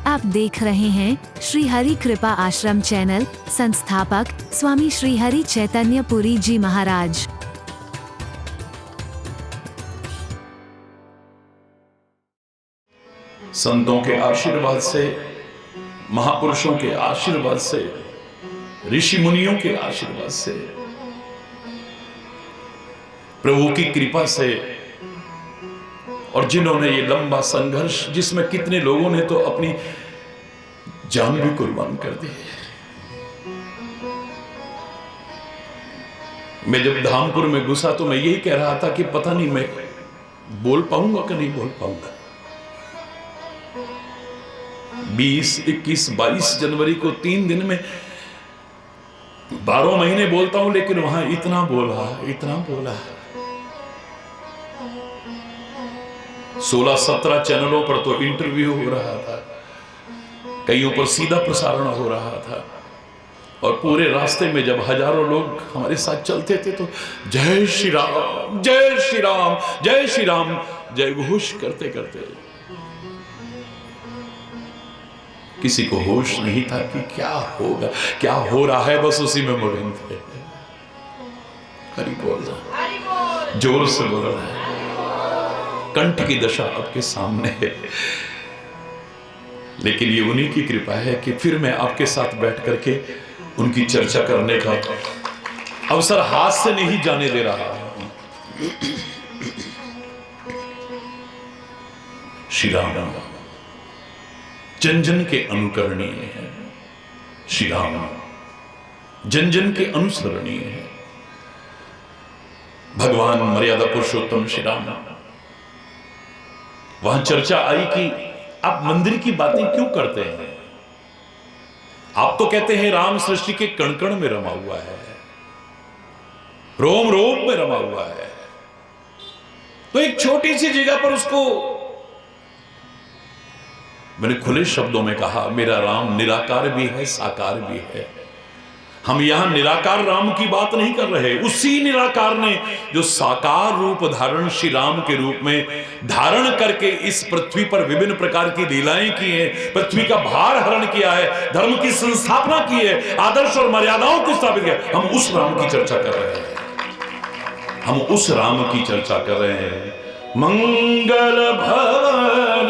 आप देख रहे हैं श्री हरि कृपा आश्रम चैनल। संस्थापक स्वामी श्री हरि चैतन्य पुरी जी महाराज। संतों के आशीर्वाद से, महापुरुषों के आशीर्वाद से, ऋषि मुनियों के आशीर्वाद से, प्रभु की कृपा से, और जिन्होंने ये लंबा संघर्ष, जिसमें कितने लोगों ने तो अपनी जान भी कुर्बान कर दी। मैं जब धामपुर में घुसा तो मैं यही कह रहा था कि पता नहीं मैं बोल पाऊंगा कि नहीं बोल पाऊंगा। 20, 21, 22 जनवरी को 3 दिन में 12 महीने बोलता हूं, लेकिन वहां इतना बोला 16-17 चैनलों पर तो इंटरव्यू हो रहा था, कईयों पर सीधा प्रसारण हो रहा था, और पूरे रास्ते में जब हजारों लोग हमारे साथ चलते थे तो जय श्री राम, जय श्री राम, जय श्री राम, जय घोष करते करते किसी को होश नहीं था कि क्या होगा, क्या हो रहा है। बस उसी में मगन थे। हरि बोल रहा, जोर से बोल रहा है। कंठ की दशा आपके सामने है, लेकिन ये उन्हीं की कृपा है कि फिर मैं आपके साथ बैठ करके उनकी चर्चा करने का अवसर हाथ से नहीं जाने दे रहा। श्री राम जन जन के अनुकरणीय है, श्री राम जन जन के अनुसरणीय है। भगवान मर्यादा पुरुषोत्तम श्री राम, वहां चर्चा आई कि आप मंदिर की बातें क्यों करते हैं। आप तो कहते हैं राम सृष्टि के कण कण में रमा हुआ है, रोम रोम में रमा हुआ है, तो एक छोटी सी जगह पर उसको, मैंने खुले शब्दों में कहा, मेरा राम निराकार भी है, साकार भी है। हम यहां निराकार राम की बात नहीं कर रहे, उसी निराकार ने जो साकार रूप धारण श्री राम के रूप में धारण करके इस पृथ्वी पर विभिन्न प्रकार की लीलाएं की हैं, पृथ्वी का भार हरण किया है, धर्म की संस्थापना की है, आदर्श और मर्यादाओं को स्थापित किया। हम उस राम की चर्चा कर रहे हैं, हम उस राम की चर्चा कर रहे हैं। मंगल भवन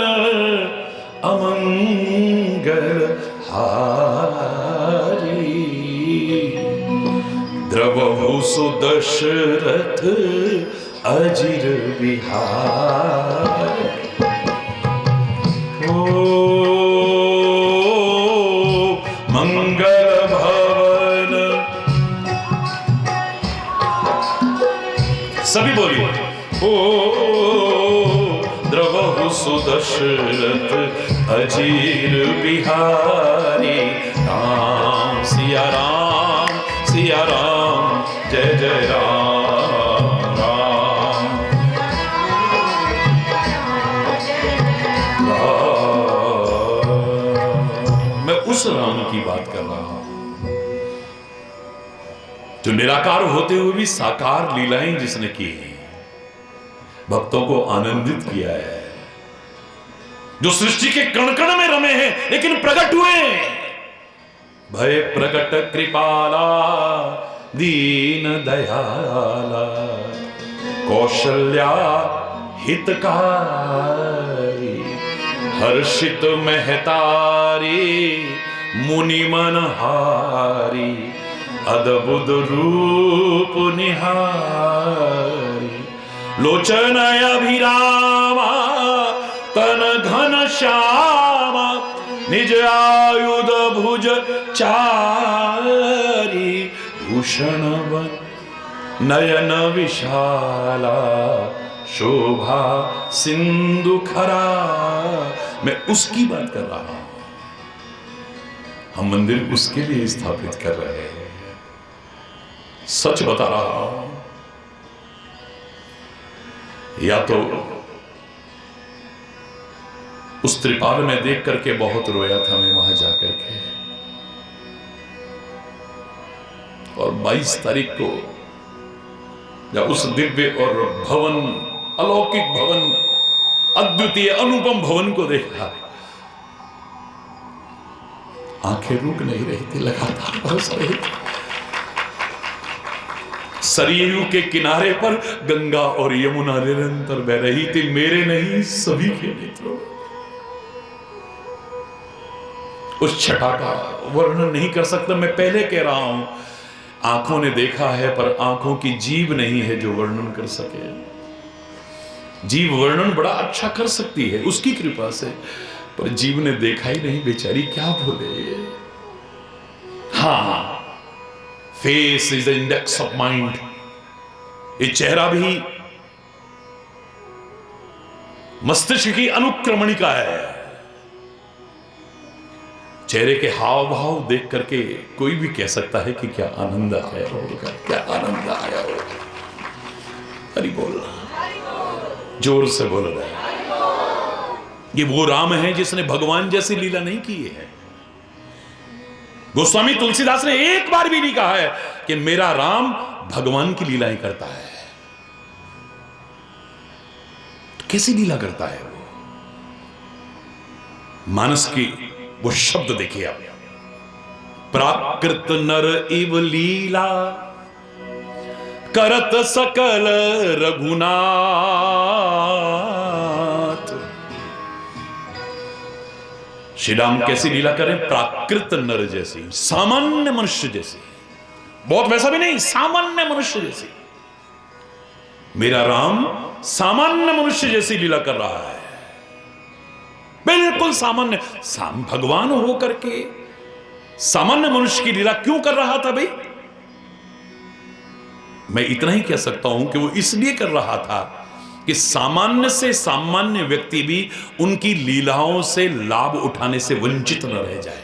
अमंगल हारी, द्रवहु सुदशरथ अजिर बिहार। ओ मंगल भवन, सभी बोलिए। ओ द्रवहु सुदशरथ अजीर बिहारी, राम सिया राम, सिया राम, जय जय राम राम राम। मैं उस राम की बात कर रहा हूं जो निराकार होते हुए भी साकार लीलाएं जिसने की, भक्तों को आनंदित किया है, जो सृष्टि के कण कण में रमे हैं लेकिन प्रकट हुए। भय प्रकट कृपाला दीन दयाला, कौशल्या हितकारी, हर्षित महतारी, मुनि मनहारी, अद्भुत रूप निहारी, लोचन अभिरामा, तन घन श्यामा, निज आयुध भुज चारी, भूषण नयन विशाला, शोभा सिंधु खरा। मैं उसकी बात कर रहा हूं, हम मंदिर उसके लिए स्थापित कर रहे हैं। सच बता रहा हूं, या तो उस त्रिपाल में देख करके बहुत रोया था मैं वहां जाकर के, और 22 तारीख को जब उस दिव्य और भवन, अलौकिक भवन, अद्वितीय अनुपम भवन को देखा, आंखें रुक नहीं रही थी, लगातार बरस रही थी। सरयू के किनारे पर गंगा और यमुना निरंतर बह रही थी, मेरे नहीं सभी के नेत्रों। उस छटा का वर्णन नहीं कर सकता। मैं पहले कह रहा हूं, आंखों ने देखा है पर आंखों की जीभ नहीं है जो वर्णन कर सके। जीभ वर्णन बड़ा अच्छा कर सकती है उसकी कृपा से, पर जीव ने देखा ही नहीं, बेचारी क्या बोले। हाँ, face is the index of mind. ये चेहरा भी मस्तिष्क की अनुक्रमणिका है। चेहरे के हाव भाव देख करके कोई भी कह सकता है कि क्या आनंद आया होगा, क्या आनंद आया होगा। हरि बोल, जोर से बोल रहे हैं। ये वो राम है जिसने भगवान जैसी लीला नहीं की है। गोस्वामी तुलसीदास ने एक बार भी नहीं कहा है कि मेरा राम भगवान की लीलाएं करता है। तो कैसी लीला करता है वो? मानस की वो शब्द देखिए आप, प्राकृत नर इव लीला करत सकल रघुनाथ। श्री राम कैसी लीला करें? प्राकृत नर जैसी, सामान्य मनुष्य जैसी, बहुत वैसा भी नहीं, सामान्य मनुष्य जैसी। मेरा राम सामान्य मनुष्य जैसी लीला कर रहा है, बिल्कुल सामान्य। भगवान हो करके सामान्य मनुष्य की लीला क्यों कर रहा था भाई? मैं इतना ही कह सकता हूं कि वो इसलिए कर रहा था कि सामान्य से सामान्य व्यक्ति भी उनकी लीलाओं से लाभ उठाने से वंचित न रह जाए।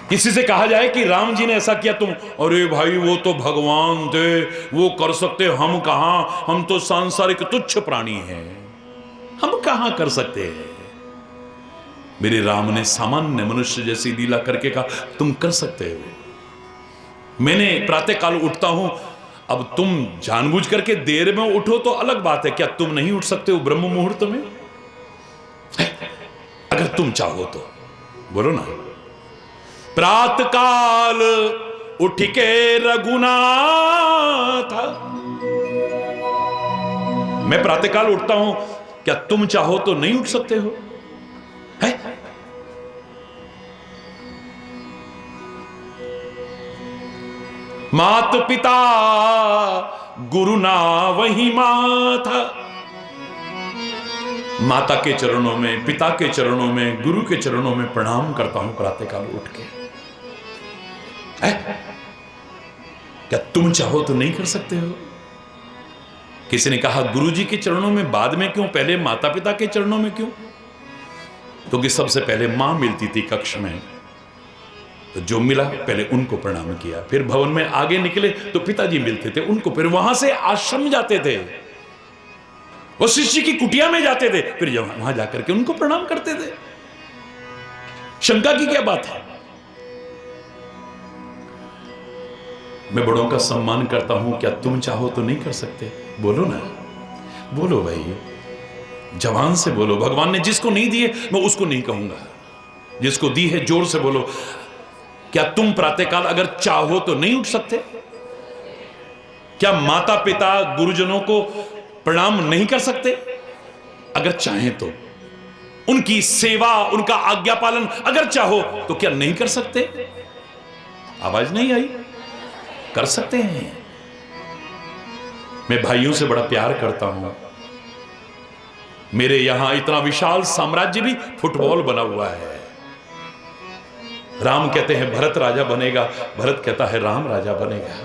किसी से कहा जाए कि राम जी ने ऐसा किया, तुम अरे भाई वो तो भगवान थे, वो कर सकते, हम कहां, हम तो सांसारिक तुच्छ प्राणी हैं, हम कहां कर सकते हैं। मेरे राम ने सामान्य मनुष्य जैसी लीला करके कहा तुम कर सकते हो। मैंने प्रातः काल उठता हूं, अब तुम जानबूझ करके देर में उठो तो अलग बात है, क्या तुम नहीं उठ सकते हो ब्रह्म मुहूर्त में? अगर तुम चाहो तो बोलो ना, प्रातः काल उठ के रघुनाथ। मैं प्रातः काल उठता हूं, क्या तुम चाहो तो नहीं उठ सकते हो? है? मात पिता गुरु ना वही माता। माता के चरणों में, पिता के चरणों में, गुरु के चरणों में प्रणाम करता हूं प्रातः काल उठ के। क्या तुम चाहो तो नहीं कर सकते हो? किसी ने कहा गुरु जी के चरणों में बाद में क्यों, पहले माता पिता के चरणों में क्यों? क्योंकि सबसे पहले मां मिलती थी कक्ष में, तो जो मिला पहले उनको प्रणाम किया, फिर भवन में आगे निकले तो पिताजी मिलते थे उनको, फिर वहां से आश्रम जाते थे, वशिष्ठ जी की कुटिया में जाते थे, फिर वहां जाकर के उनको प्रणाम करते थे। शंका की क्या बात है? मैं बड़ों का सम्मान करता हूं, क्या तुम चाहो तो नहीं कर सकते? बोलो ना, बोलो भाई, जवान से बोलो। भगवान ने जिसको नहीं दिए मैं उसको नहीं कहूंगा, जिसको दी है जोर से बोलो। क्या तुम प्रातःकाल अगर चाहो तो नहीं उठ सकते? क्या माता पिता गुरुजनों को प्रणाम नहीं कर सकते? अगर चाहें तो उनकी सेवा, उनका आज्ञा पालन अगर चाहो तो क्या नहीं कर सकते? आवाज नहीं आई? कर सकते हैं। मैं भाइयों से बड़ा प्यार करता हूं। मेरे यहां इतना विशाल साम्राज्य भी फुटबॉल बना हुआ है। राम कहते हैं भरत राजा बनेगा, भरत कहता है राम राजा बनेगा।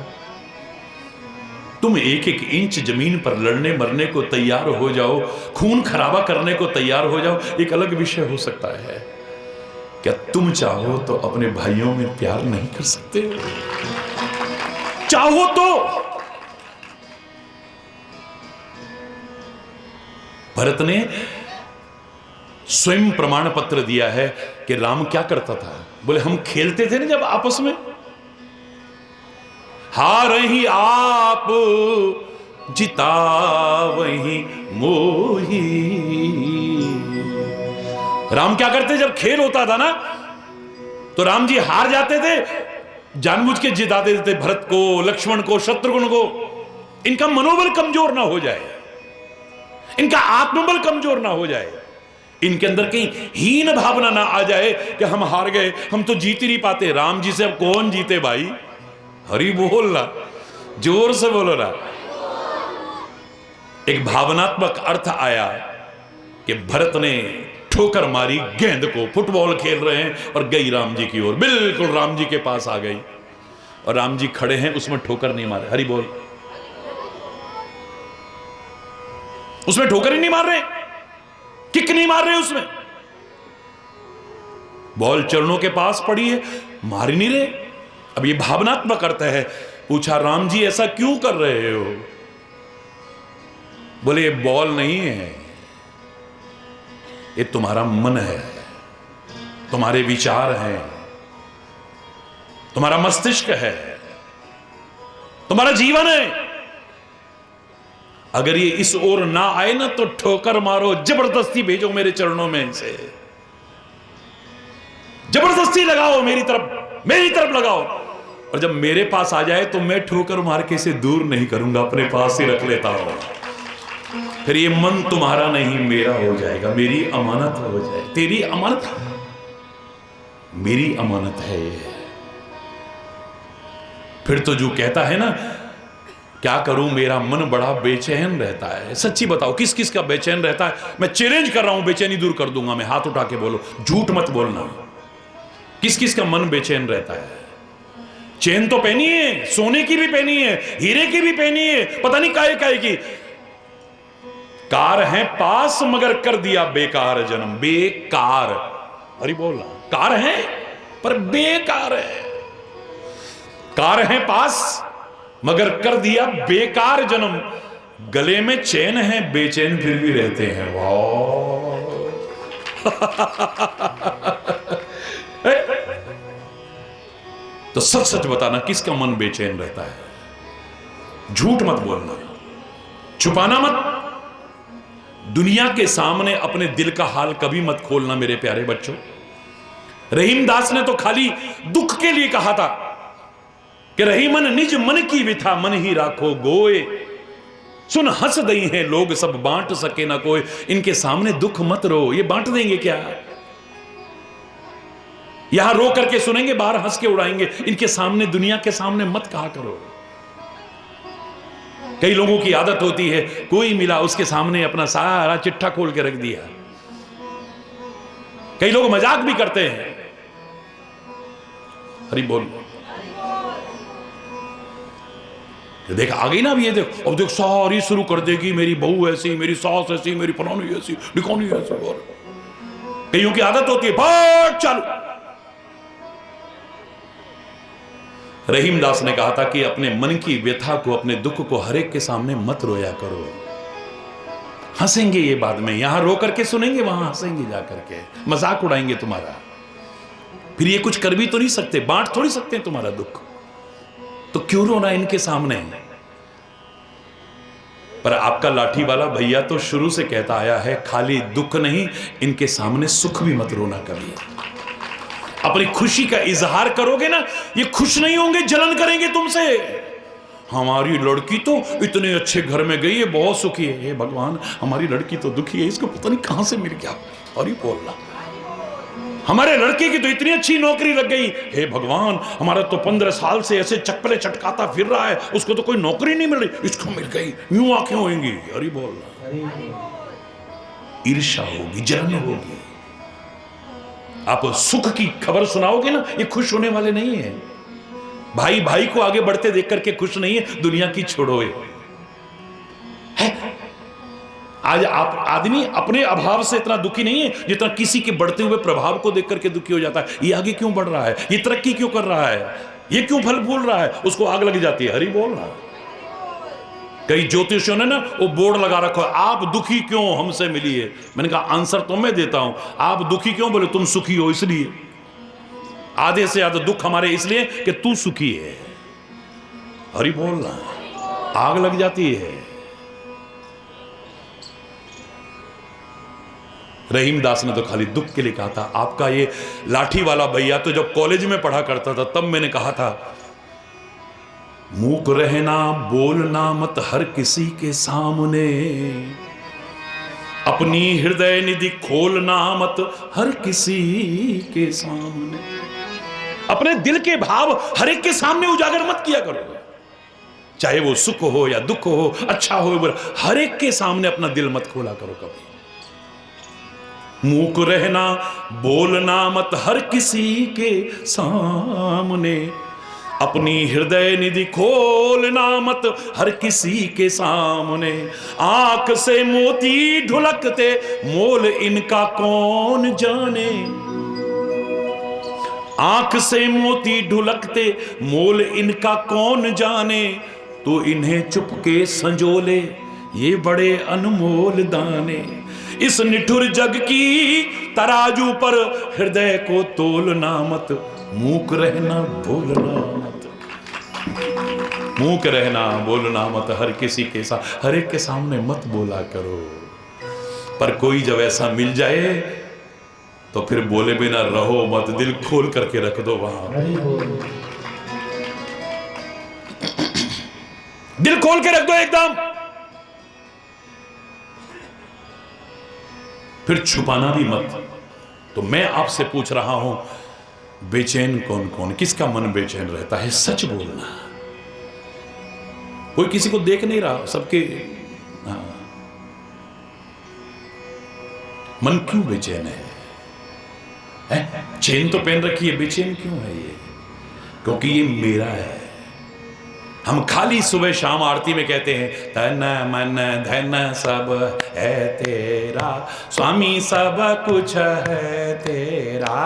तुम एक एक इंच जमीन पर लड़ने मरने को तैयार हो जाओ, खून खराबा करने को तैयार हो जाओ, एक अलग विषय हो सकता है। क्या तुम चाहो तो अपने भाइयों में प्यार नहीं कर सकते? चाहो तो। भरत ने स्वयं प्रमाण पत्र दिया है कि राम क्या करता था। बोले हम खेलते थे ना जब आपस में, हार ही आप जिता वही मोही, राम क्या करते, जब खेल होता था ना तो राम जी हार जाते थे, जानबूझ के जिता देते थे भरत को, लक्ष्मण को, शत्रुघ्न को। इनका मनोबल कमजोर ना हो जाए, इनका आत्मबल कमजोर ना हो जाए, इनके अंदर कहीं हीन भावना ना आ जाए कि हम हार गए, हम तो जीत ही नहीं पाते। राम जी से अब कौन जीते भाई? हरि बोल ना, जोर से बोलो ना। एक भावनात्मक अर्थ आया कि भरत ने ठोकर मारी गेंद को, फुटबॉल खेल रहे हैं और गई राम जी की ओर, बिल्कुल राम जी के पास आ गई और राम जी खड़े हैं, उसमें ठोकर नहीं मारे। हरि बोल, उसमें ठोकर ही नहीं मार रहे, किक नहीं मार रहे, उसमें बॉल चरणों के पास पड़ी है, मार ही नहीं रहे। अब ये भावनात्मक अर्थ है। पूछा, राम जी ऐसा क्यों कर रहे हो? बोले, ये बॉल नहीं है, ये तुम्हारा मन है, तुम्हारे विचार हैं, तुम्हारा मस्तिष्क है, तुम्हारा जीवन है। अगर ये इस ओर ना आए ना तो ठोकर मारो, जबरदस्ती भेजो मेरे चरणों में इसे, जबरदस्ती लगाओ मेरी तरफ लगाओ। और जब मेरे पास आ जाए तो मैं ठोकर मार के इसे दूर नहीं करूंगा, अपने पास ही रख लेता हूं। फिर ये मन तुम्हारा नहीं मेरा हो जाएगा, मेरी अमानत हो जाए, तेरी अमानत मेरी अमानत है। फिर तो जो कहता है ना, क्या करूं मेरा मन बड़ा बेचैन रहता है। सच्ची बताओ, किस किस का बेचैन रहता है? मैं चैलेंज कर रहा हूं, बेचैनी दूर कर दूंगा मैं, हाथ उठा के बोलो, झूठ मत बोलना। किस किस का मन बेचैन रहता है? चैन तो पहनी है, सोने की भी पहनी है, हीरे की भी पहनी है, पता नहीं काहे काहे की। कार है पास मगर कर दिया बेकार जन्म, बेकार। अरे बोलना, कार है पर बेकार है। कार है पास मगर कर दिया बेकार जन्म, गले में चैन है बेचैन फिर भी रहते हैं। वाह तो सच सच बताना, किसका मन बेचैन रहता है? झूठ मत बोलना, छुपाना मत। दुनिया के सामने अपने दिल का हाल कभी मत खोलना मेरे प्यारे बच्चों। रहीमदास ने तो खाली दुख के लिए कहा था कि रहीमन निज मन की विथा मन ही राखो गोए, सुन हंस दई हैं लोग सब बांट सके ना कोई। इनके सामने दुख मत रो, ये बांट देंगे क्या? यहां रो करके सुनेंगे, बाहर हंस के उड़ाएंगे। इनके सामने, दुनिया के सामने मत कहा करो। कई लोगों की आदत होती है, कोई मिला उसके सामने अपना सारा चिट्ठा खोल के रख दिया। कई लोग मजाक भी करते हैं। हरि बोल, देख आ गई ना अब ये, देख अब देख सारी शुरू कर देगी, मेरी बहू ऐसी, मेरी सास ऐसी, मेरी फलानी ऐसी, ढिकानी ऐसी। और कईयों की आदत होती है भाग चालू। रहीमदास ने कहा था कि अपने मन की व्यथा को, अपने दुख को हर एक के सामने मत रोया करो। हंसेंगे ये बाद में, यहां रो करके सुनेंगे, वहां हंसेंगे जाकर के, मजाक उड़ाएंगे तुम्हारा। फिर ये कुछ कर भी तो नहीं सकते, बांट थोड़ी सकते हैं तुम्हारा दुख, तो क्यों रोना इनके सामने? पर आपका लाठी वाला भैया तो शुरू से कहता आया है, खाली दुख नहीं, इनके सामने सुख भी मत रोना कभी। अपनी खुशी का इजहार करोगे ना, ये खुश नहीं होंगे, जलन करेंगे तुमसे। हमारी लड़की तो इतने अच्छे घर में गई है, बहुत सुखी है। हे भगवान, हमारी लड़की तो दुखी है, इसको पता नहीं कहां से मिल गया। और ये बोलना, हमारे लड़के की तो इतनी अच्छी नौकरी लग गई। हे भगवान, हमारा तो 15 साल से ऐसे चप्पले चटकाता फिर रहा है, उसको तो कोई नौकरी नहीं मिल रही, इसको मिल गई। यूं आंखें होंगी। अरे बोलना, ईर्ष्या होगी, जलन होगी। आप सुख की खबर सुनाओगे ना, ये खुश होने वाले नहीं है। भाई भाई को आगे बढ़ते देख करके खुश नहीं है, दुनिया की छोड़ो है। आज आप आदमी अपने अभाव से इतना दुखी नहीं है जितना किसी के बढ़ते हुए प्रभाव को देख करके दुखी हो जाता है। ये आगे क्यों बढ़ रहा है, ये तरक्की क्यों कर रहा है, ये क्यों फल फूल रहा है, उसको आग लग जाती है। हरि बोल रहा। कई ज्योतिषियों ने ना वो बोर्ड लगा रखा है, आप दुखी क्यों हमसे मिलिए। मैंने कहा आंसर तो मैं देता हूं, आप दुखी क्यों? बोले तुम सुखी हो इसलिए। आधे से ज्यादा दुख हमारे इसलिए कि तू सुखी है। हरि बोलना, आग लग जाती है। रहीमदास ने तो खाली दुख के लिए कहा था। आपका ये लाठी वाला भैया तो जब कॉलेज में पढ़ा करता था तब मैंने कहा था, मूक रहना बोलना मत हर किसी के सामने, अपनी हृदय निधि खोलना मत हर किसी के सामने। अपने दिल के भाव हर एक के सामने उजागर मत किया करो, चाहे वो सुख हो या दुख हो, अच्छा हो बुरा, हर एक के सामने अपना दिल मत खोला करो कभी। मूक रहना बोलना मत हर किसी के सामने, अपनी हृदय निधि खोलना मत हर किसी के सामने। आंख से मोती ढुलकते मोल इनका कौन जाने, आंख से मोती ढुलकते मोल इनका कौन जाने, तो इन्हें चुपके संजोले ये बड़े अनमोल दाने। इस निठुर जग की तराजू पर हृदय को तोलना मत, मूक रहना बोलना मत, मूक रहना बोलना मत हर किसी के साथ, हर एक के सामने मत बोला करो। पर कोई जब ऐसा मिल जाए तो फिर बोले बिना रहो मत, दिल खोल करके रख दो वहां, दिल खोल के रख दो एकदम, फिर छुपाना भी मत। तो मैं आपसे पूछ रहा हूं, बेचैन कौन कौन, किसका मन बेचैन रहता है? सच बोलना। कोई किसी को देख नहीं रहा, सबके मन क्यों बेचैन है? चेन तो पहन रखी है, बेचैन क्यों है ये? क्योंकि ये मेरा है। हम खाली सुबह शाम आरती में कहते हैं तन मन धन सब है तेरा, स्वामी सब कुछ है तेरा,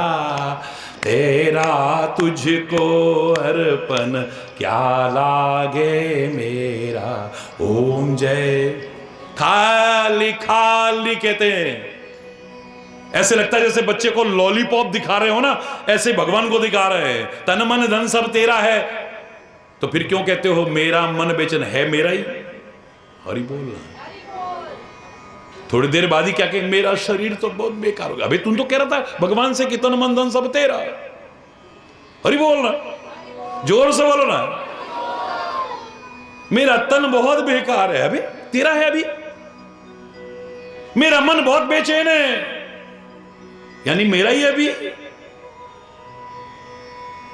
तेरा तुझको अर्पण क्या लागे मेरा। ओम जय। खाली खाली कहते हैं, ऐसे लगता है जैसे बच्चे को लॉलीपॉप दिखा रहे हो ना, ऐसे भगवान को दिखा रहे हैं। तन मन धन सब तेरा है, तो फिर क्यों कहते हो मेरा मन बेचैन है? मेरा ही हरि बोलना। थोड़ी देर बाद ही क्या कहे, मेरा शरीर तो बहुत बेकार हो गया। अबे तुम तो कह रहा था भगवान से कि तन मन धन सब तेरा। हरि बोलना, जोर से बोलो ना। मेरा तन बहुत बेकार है, अबे तेरा है। अभी मेरा मन बहुत बेचैन है, यानी मेरा ही है। अभी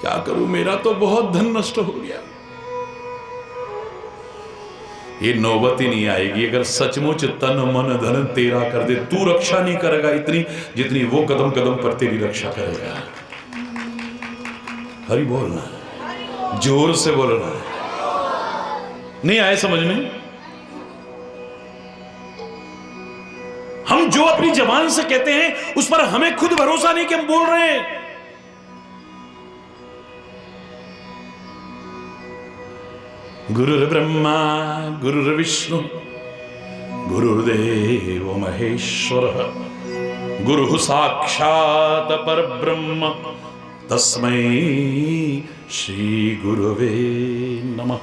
क्या करूं, मेरा तो बहुत धन नष्ट हो गया। ये नौबत ही नहीं आएगी अगर सचमुच तन मन धन तेरा कर दे। तू रक्षा नहीं करेगा इतनी जितनी वो कदम कदम पर तेरी रक्षा करेगा। हरि बोलना, जोर से बोलना। नहीं आए समझ में? हम जो अपनी जबान से कहते हैं उस पर हमें खुद भरोसा नहीं कि हम बोल रहे हैं। गुरुर्ब्रह्मा गुरुर्विष्णु गुरुर्देव महेश्वरः, गुरुः साक्षात् परब्रह्म तस्मै श्री गुरुवे नमः।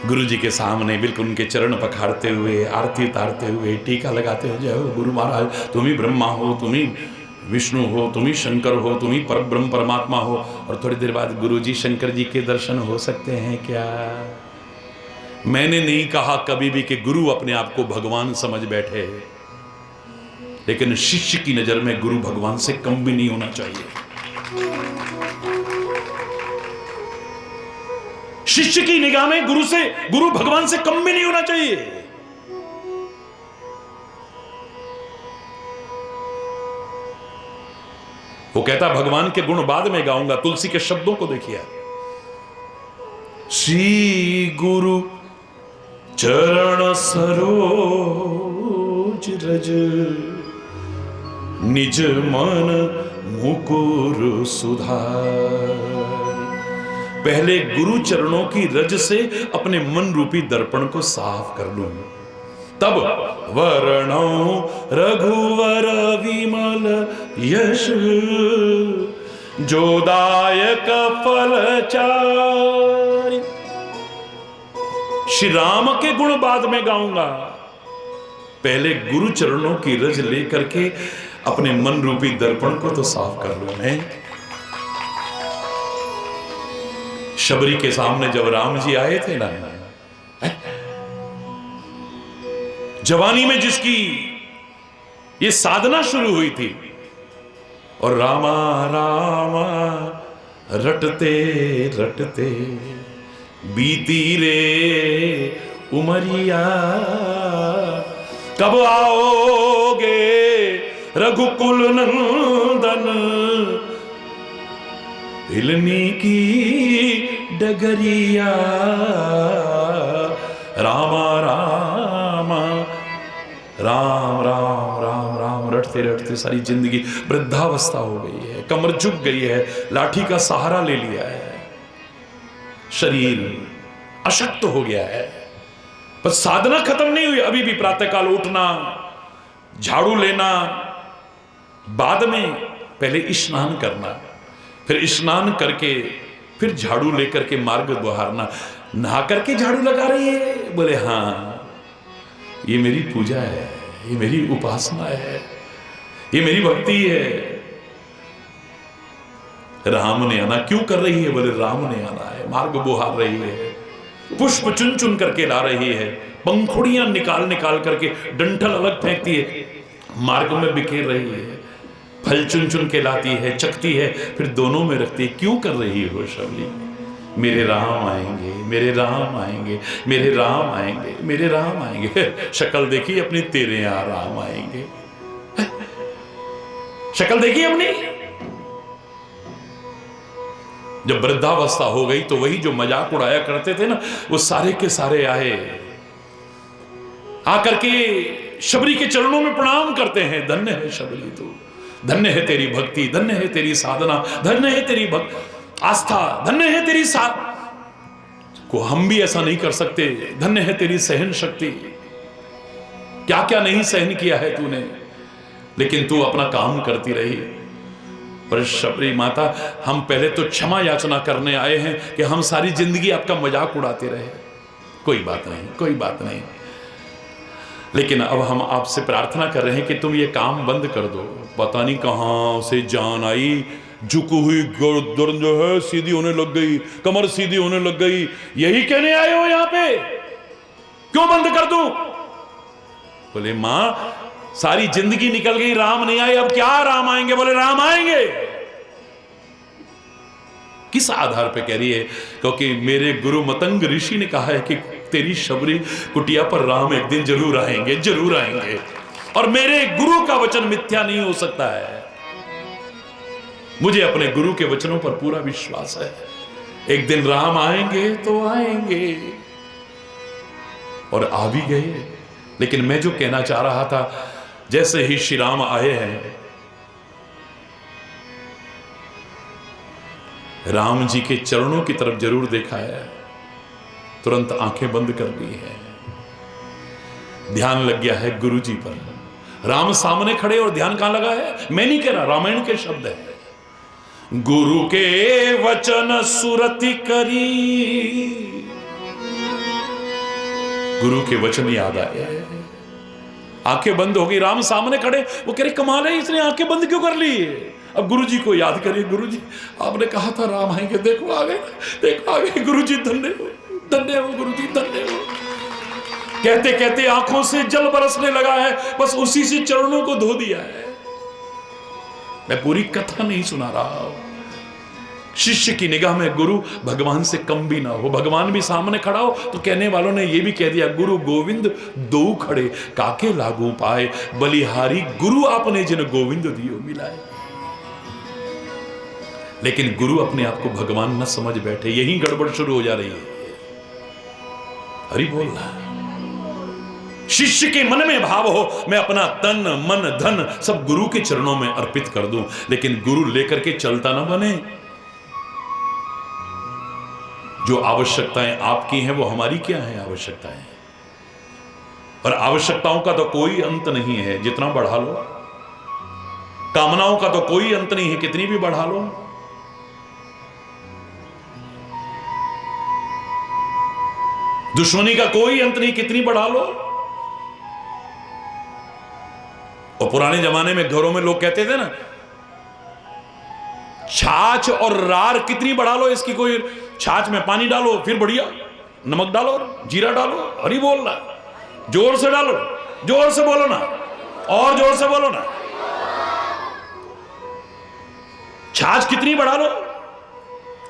गुरु जी के सामने बिल्कुल उनके चरण पखाड़ते हुए, आरती उतारते हुए, टीका लगाते हुए, जय हो गुरु महाराज, तुम ही ब्रह्मा हो, तुम ही विष्णु हो, तुम ही शंकर हो, तुम ही परब्रह्म परमात्मा हो। और थोड़ी देर बाद गुरु जी शंकर जी के दर्शन हो सकते हैं क्या? मैंने नहीं कहा कभी भी कि गुरु अपने आप को भगवान समझ बैठे, लेकिन शिष्य की नजर में गुरु भगवान से कम भी नहीं होना चाहिए। शिष्य की निगाह में गुरु भगवान से कम भी नहीं होना चाहिए। वो कहता भगवान के गुण बाद में गाऊंगा। तुलसी के शब्दों को देखिए, श्री गुरु चरण सरोज रज, निज मन मुकुर सुधार। पहले गुरु चरणों की रज से अपने मन रूपी दर्पण को साफ कर लूं, तब वर्णो रघुवर विमल यश, जोदायक फलचारि। श्री राम के गुण बाद में गाऊंगा, पहले गुरु चरणों की रज लेकर के अपने मन रूपी दर्पण को तो साफ कर लूं मैं। शबरी के सामने जब राम जी आए थे ना, जवानी में जिसकी ये साधना शुरू हुई थी, और रामा रामा रटते रटते बीती रे उमरिया, कब आओगे रघुकुल नंदन, हिलनी की डगरिया। रामा रामा राम राम राम राम रटते रटते सारी जिंदगी वृद्धावस्था हो गई है, कमर झुक गई है, लाठी का सहारा ले लिया है, शरीर अशक्त हो गया है, पर साधना खत्म नहीं हुई। अभी भी प्रातःकाल उठना, झाड़ू लेना, बाद में पहले स्नान करना, फिर स्नान करके फिर झाड़ू लेकर के मार्ग बहारना। नहा करके झाड़ू लगा रही है? बोले हाँ, ये मेरी पूजा है, ये मेरी उपासना है, ये मेरी भक्ति है। राम ने आना। क्यों कर रही है? बोले राम ने आना है। मार्ग बुहार रही है, पुष्प चुन चुन करके ला रही है, पंखुड़ियां निकाल निकाल करके डंठल अलग फेंकती है, मार्ग में बिखेर रही है, फल चुन चुन के लाती है, चखती है, फिर दोनों में रखती है। क्यों कर रही हो शबरी? मेरे राम आएंगे, मेरे राम आएंगे, मेरे राम आएंगे, मेरे राम आएंगे। शक्ल देखी अपनी, तेरे यहां राम आएंगे। शक्ल देखी अपनी। जब वृद्धावस्था हो गई तो वही जो मजाक उड़ाया करते थे ना, वो सारे के सारे आए, आकर के शबरी के चरणों में प्रणाम करते हैं। धन्य है शबरी तू, धन्य है तेरी भक्ति, धन्य है तेरी साधना, धन्य है तेरी आस्था, धन्य है तेरी को हम भी ऐसा नहीं कर सकते। धन्य है तेरी सहन शक्ति, क्या क्या नहीं सहन किया है तूने, लेकिन तू अपना काम करती रही। पर शबरी माता, हम पहले तो क्षमा याचना करने आए हैं कि हम सारी जिंदगी आपका मजाक उड़ाते रहे। कोई बात नहीं, कोई बात नहीं, लेकिन अब हम आपसे प्रार्थना कर रहे हैं कि तुम ये काम बंद कर दो। पता नहीं कहां से जान आई, झुकी हुई गर्दन जो है सीधी होने लग गई, कमर सीधी होने लग गई। यही कहने आए हो यहां पे? क्यों बंद कर दूं? बोले मां, सारी जिंदगी निकल गई, राम नहीं आए, अब क्या राम आएंगे? बोले राम आएंगे। किस आधार पे कह रही है? क्योंकि मेरे गुरु मतंग ऋषि ने कहा है कि तेरी शबरी कुटिया पर राम एक दिन जरूर आएंगे, जरूर आएंगे। और मेरे गुरु का वचन मिथ्या नहीं हो सकता है। मुझे अपने गुरु के वचनों पर पूरा विश्वास है। एक दिन राम आएंगे तो आएंगे, और आ भी गए। लेकिन मैं जो कहना चाह रहा था, जैसे ही श्री राम आए हैं, राम जी के चरणों की तरफ जरूर देखा है, तुरंत आंखें बंद कर ली है, ध्यान लग गया है गुरु जी पर। राम सामने खड़े और ध्यान कहां लगा है? मैं नहीं कह रहा, रामायण के शब्द है। गुरु के वचन सुरति करी, गुरु के वचन याद आए, आंखें बंद हो गई। राम सामने खड़े, वो कह रहे कमाल है, इसने आंखें बंद क्यों कर ली? अब गुरु जी को याद करिए। गुरु जी, आपने कहा था राम आएंगे, देखो आ गए, देखो आ गए। गुरु जी धन्य हो, धन्य हो गुरु जी, धन्य हो। कहते कहते आंखों से जल बरसने लगा है, बस उसी से चरणों को धो दिया है। मैं पूरी कथा नहीं सुना रहा हूं। शिष्य की निगाह में गुरु भगवान से कम भी ना हो। भगवान भी सामने खड़ा हो तो कहने वालों ने यह भी कह दिया, गुरु गोविंद दो खड़े काके लागू पाए, बलिहारी गुरु आपने जिन गोविंद दियो मिलाए। लेकिन गुरु अपने आप को भगवान न समझ बैठे, यही गड़बड़ शुरू हो जा रही है। हरि बोल रहा है। शिष्य के मन में भाव हो, मैं अपना तन मन धन सब गुरु के चरणों में अर्पित कर दूं, लेकिन गुरु लेकर के चलता ना बने। जो आवश्यकताएं आपकी हैं वो हमारी क्या है आवश्यकताएं, और आवश्यकताओं का तो कोई अंत नहीं है, जितना बढ़ा लो। कामनाओं का तो कोई अंत नहीं है, कितनी भी बढ़ा लो। दुश्मनी का कोई अंत नहीं, कितनी बढ़ा लो। और पुराने जमाने में घरों में लोग कहते थे ना, छाछ और रार कितनी बढ़ा लो इसकी, कोई छाछ में पानी डालो, फिर बढ़िया नमक डालो, जीरा डालो, हरी बोल रहा, जोर से डालो, जोर से बोलो ना, और जोर से बोलो ना, छाछ कितनी बढ़ा लो।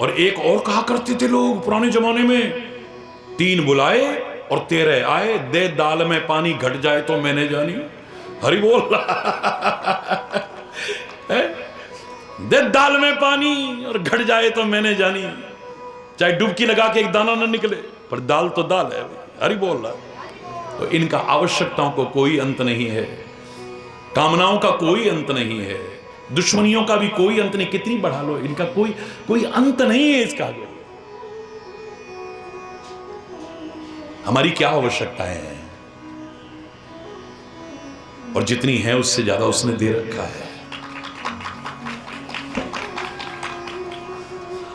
और एक और कहा करते थे लोग पुराने जमाने में, 3 बुलाए और 13 आए, दे दाल में पानी घट जाए तो मैंने जानी, हरी बोल रहा दे दाल में पानी और घट जाए तो मैंने जानी, चाहे डुबकी लगा के एक दाना न निकले, पर दाल तो दाल है, हरी बोल रहा। तो इनका आवश्यकताओं को कोई अंत नहीं है, कामनाओं का कोई अंत नहीं है, दुश्मनियों का भी कोई अंत नहीं, कितनी बढ़ा लो, इनका कोई अंत नहीं है इसका। हमारी क्या आवश्यकताएं हैं, और जितनी है उससे ज्यादा उसने दे रखा है।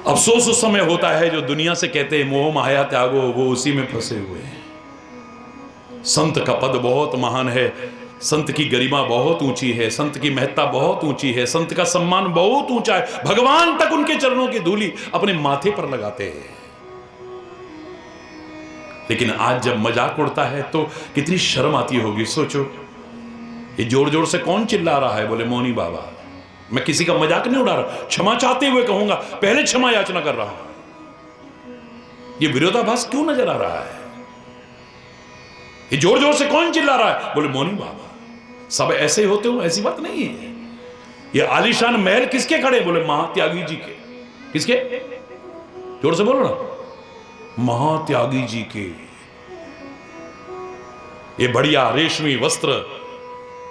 अफसोस उस समय होता है जो दुनिया से कहते हैं मोह माया त्यागो, वो उसी में फंसे हुए हैं। संत का पद बहुत महान है, संत की गरिमा बहुत ऊंची है, संत की महत्ता बहुत ऊंची है, संत का सम्मान बहुत ऊंचा है, भगवान तक उनके चरणों की धूली अपने माथे पर लगाते हैं। लेकिन आज जब मजाक उड़ता है तो कितनी शर्म आती होगी। सोचो, ये जोर जोर से कौन चिल्ला रहा है? बोले मौनी बाबा। मैं किसी का मजाक नहीं उड़ा रहा, क्षमा चाहते हुए कहूंगा, पहले क्षमा याचना कर रहा हूं। ये विरोधाभास क्यों नजर आ रहा है? ये जोर जोर से कौन चिल्ला रहा है? बोले मौनी बाबा। सब ऐसे होते हो, ऐसी बात नहीं है। ये आलीशान महल किसके खड़े? बोले महात्यागी जी के। किसके? जोर से बोलो ना। महात्यागी जी के। ये बढ़िया रेशमी वस्त्र,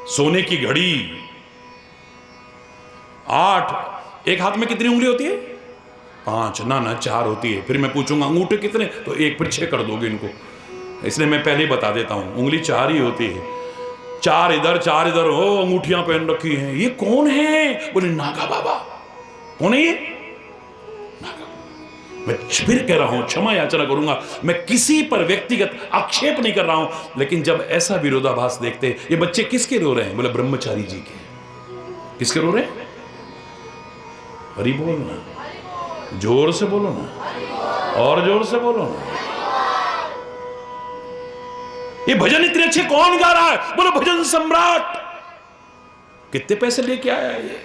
सोने की घड़ी, 8, एक हाथ में कितनी उंगली होती है? 5, ना 4 होती है। फिर मैं पूछूंगा अंगूठे कितने, तो 1 पर 6 कर दोगे इनको, इसलिए मैं पहले ही बता देता हूं, उंगली 4 ही होती है। 4 इधर 4 इधर हो, अंगूठियां पहन रखी हैं। ये कौन है? बोले नागा बाबा। कौन है ये? नागा। मैं फिर कह रहा हूं, क्षमा याचना करूंगा, मैं किसी पर व्यक्तिगत आक्षेप नहीं कर रहा हूं, लेकिन जब ऐसा विरोधाभास देखते, ये बच्चे किसके रो रहे हैं? बोले ब्रह्मचारी जी के। किसके रो रहे हैं? हरि बोल ना, जोर से बोलो ना, और जोर से बोलो ना। ये भजन इतने अच्छे कौन गा रहा है? बोलो भजन सम्राट। कितने पैसे लेके आया है ये?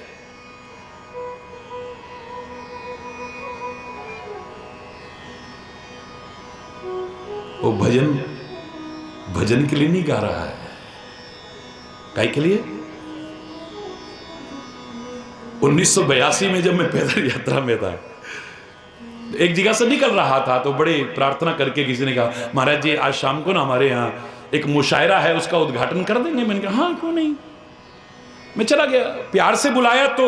वो भजन के लिए नहीं गा रहा है। काय के लिए? 1982 में जब मैं पैदल यात्रा में था, एक जगह से निकल रहा था, तो बड़े प्रार्थना करके किसी ने कहा, महाराज जी आज शाम को ना हमारे यहाँ एक मुशायरा है, उसका उद्घाटन कर देंगे? मैंने कहा हाँ क्यों नहीं। मैं चला गया, प्यार से बुलाया। तो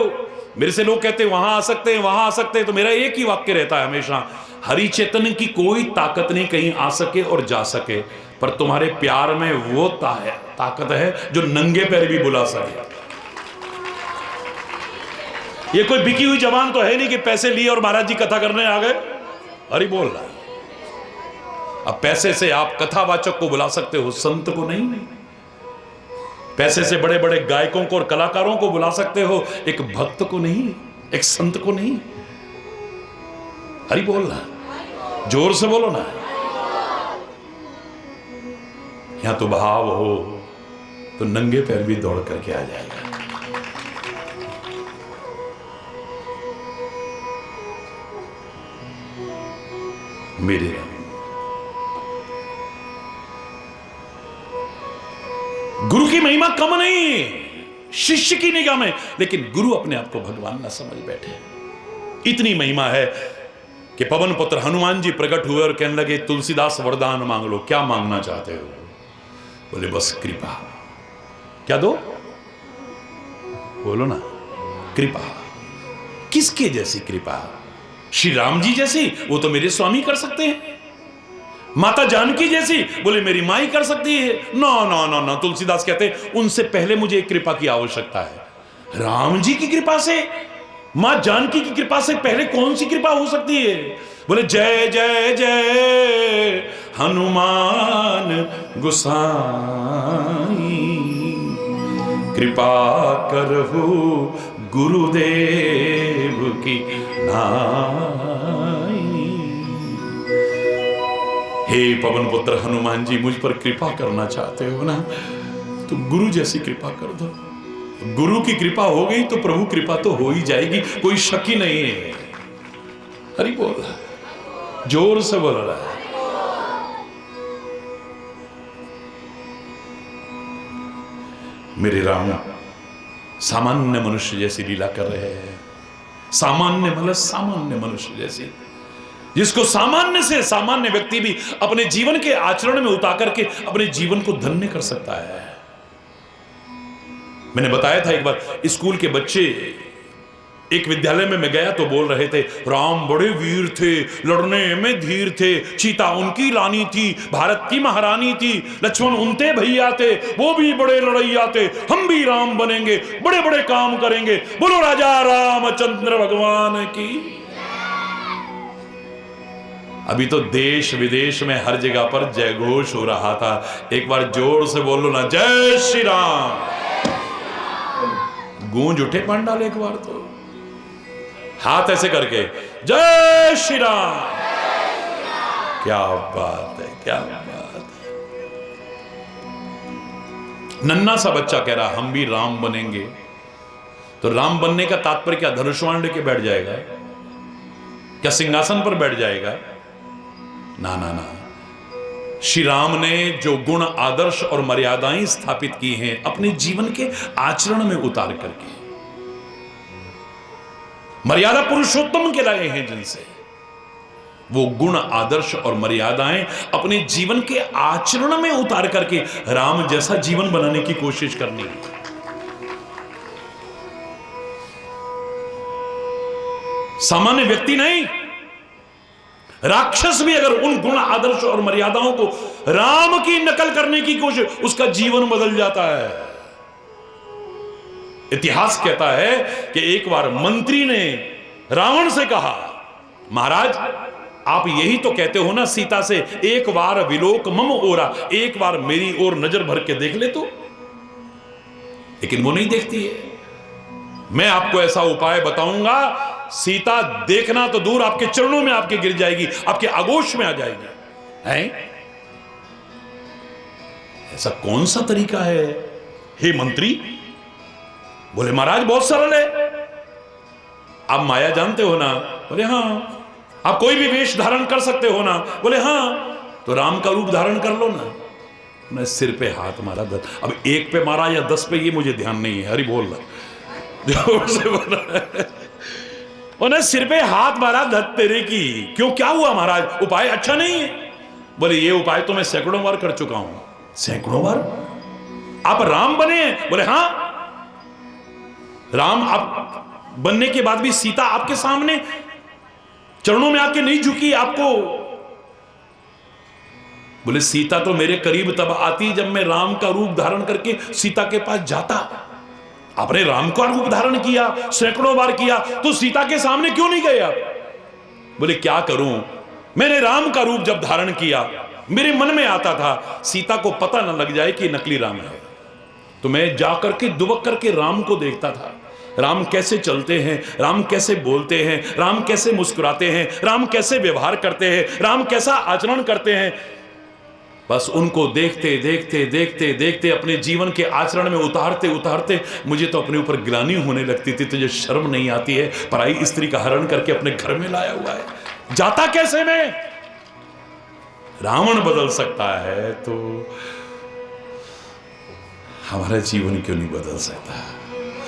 मेरे से लोग कहते हैं वहां आ सकते हैं, वहां आ सकते हैं। तो मेरा एक ही वाक्य रहता है हमेशा, हरि चेतन की कोई ताकत नहीं कहीं आ सके और जा सके, पर तुम्हारे प्यार में वो ताकत है जो नंगे पैर भी बुला सके। ये कोई बिकी हुई जवान तो है नहीं कि पैसे लिए और महाराज जी कथा करने आ गए। हरि बोल रहा है। अब पैसे से आप कथावाचक को बुला सकते हो, संत को नहीं। पैसे से बड़े बड़े गायकों को और कलाकारों को बुला सकते हो, एक भक्त को नहीं, एक संत को नहीं। हरि बोल रहा, जोर से बोलो ना। यहां तो भाव हो तो नंगे पैर भी दौड़ करके आ जाएगा। मेरे गुरु की महिमा कम नहीं, शिष्य की निगाह में, लेकिन गुरु अपने आप को भगवान ना समझ बैठे। इतनी महिमा है कि पवन पुत्र हनुमान जी प्रकट हुए और कहने लगे, तुलसीदास वरदान मांग लो, क्या मांगना चाहते हो? बोले बस कृपा। क्या दो? बोलो ना, कृपा। किसके जैसी कृपा? श्री राम जी जैसी? वो तो मेरे स्वामी कर सकते हैं। माता जानकी जैसी? बोले मेरी माँ ही कर सकती है। No no no no, Tulsidas कहते हैं उनसे पहले मुझे एक कृपा की आवश्यकता है। राम जी की कृपा से, मां जानकी की कृपा से पहले कौन सी कृपा हो सकती है? बोले जय जय जय हनुमान गोसाई, कृपा करहु गुरुदेव की नाई। हे पवन पुत्र हनुमान जी, मुझ पर कृपा करना चाहते हो ना, तो गुरु जैसी कृपा कर दो। गुरु की कृपा हो गई तो प्रभु कृपा तो हो ही जाएगी, कोई शक ही नहीं है। हरि बोल, जोर से बोल रहा है। मेरे राम सामान्य मनुष्य जैसी लीला कर रहे हैं। सामान्य मतलब सामान्य मनुष्य जैसी, जिसको सामान्य से सामान्य व्यक्ति भी अपने जीवन के आचरण में उतार करके अपने जीवन को धन्य कर सकता है। मैंने बताया था एक बार, स्कूल के बच्चे, एक विद्यालय में मैं गया तो बोल रहे थे, राम बड़े वीर थे, लड़ने में धीर थे, सीता उनकी रानी थी, भारत की महारानी थी, लक्ष्मण उनते भैया थे, वो भी बड़े लड़ैया थे, हम भी राम बनेंगे, बड़े बड़े काम करेंगे, बोलो राजा रामचंद्र भगवान की। अभी तो देश विदेश में हर जगह पर जय घोष हो रहा था। एक बार जोर से बोलो ना, जय श्री राम। गूंज उठे पंडाल एक बार तो, हाथ ऐसे करके जय श्री राम। क्या बात है, क्या बात है। नन्ना सा बच्चा कह रहा हम भी राम बनेंगे, तो राम बनने का तात्पर्य क्या धनुष बाण लेके बैठ जाएगा, क्या सिंहासन पर बैठ जाएगा? ना ना ना। श्री राम ने जो गुण, आदर्श और मर्यादाएं स्थापित की हैं अपने जीवन के आचरण में उतार करके, मर्यादा पुरुषोत्तम कहलाए हैं जिनसे, वो गुण, आदर्श और मर्यादाएं अपने जीवन के आचरण में उतार करके राम जैसा जीवन बनाने की कोशिश करनी है। सामान्य व्यक्ति नहीं, राक्षस भी अगर उन गुण, आदर्श और मर्यादाओं को राम की नकल करने की कोशिश, उसका जीवन बदल जाता है। इतिहास कहता है कि एक बार मंत्री ने रावण से कहा, महाराज आप यही तो कहते हो ना सीता से, एक बार विलोक मम ओरा, एक बार मेरी ओर नजर भर के देख ले तो, लेकिन वो नहीं देखती है। मैं आपको ऐसा उपाय बताऊंगा, सीता देखना तो दूर, आपके चरणों में आपके गिर जाएगी, आपके आगोश में आ जाएगी। हैं? ऐसा कौन सा तरीका है हे मंत्री? बोले महाराज बहुत सरल है। आप माया जानते हो ना? बोले हां। आप कोई भी वेश धारण कर सकते हो ना? बोले हां। तो राम का रूप धारण कर लो ना। मैं सिर पे हाथ मारा, अब एक पे मारा या 10 पे, ये मुझे ध्यान नहीं है। हरि बोल रहा, जोर से बोल रहा है। उन्हें सिर पे हाथ मारा, धत तेरे की। क्यों, क्या हुआ महाराज? उपाय अच्छा नहीं है? बोले ये उपाय तो मैं सैकड़ों बार कर चुका हूं। सैकड़ों बार? आप राम बने? बोले हां। राम आप बनने के बाद भी सीता आपके सामने चरणों में आके नहीं झुकी आपको? बोले सीता तो मेरे करीब तब आती जब मैं राम का रूप धारण करके सीता के पास जाता। आपने राम का रूप धारण किया, सैकड़ों बार किया, तो सीता के सामने क्यों नहीं गए आप? बोले क्या करूं, मैंने राम का रूप जब धारण किया, मेरे मन में आता था सीता को पता न लग जाए कि नकली राम है, तो मैं जाकर के दुबक करके राम को देखता था। राम कैसे चलते हैं, राम कैसे बोलते हैं, राम कैसे मुस्कुराते हैं, राम कैसे व्यवहार करते हैं, राम कैसा आचरण करते हैं। बस उनको देखते देखते देखते देखते अपने जीवन के आचरण में उतारते उतारते मुझे तो अपने ऊपर ग्लानि होने लगती थी। तुझे शर्म नहीं आती है? पराई स्त्री का हरण करके अपने घर में लाया हुआ है, जाता कैसे मैं? रावण बदल सकता है तो हमारा जीवन क्यों नहीं बदल सकता?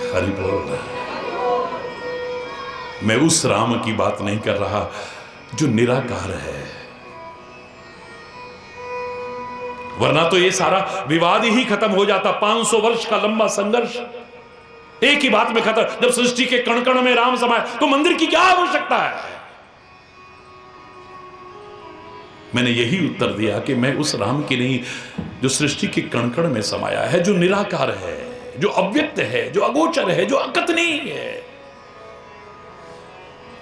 हरि बोल। मैं उस राम की बात नहीं कर रहा जो निराकार है, वरना तो ये सारा विवाद ही खत्म हो जाता। 500 वर्ष का लंबा संघर्ष एक ही बात में खत्म। जब सृष्टि के कण कण में राम समाये तो मंदिर की क्या आवश्यकता है? मैंने यही उत्तर दिया कि मैं उस राम की नहीं जो सृष्टि के कण कण में समाया है, जो निराकार है, जो अव्यक्त है, जो अगोचर है, जो अकथनीय है।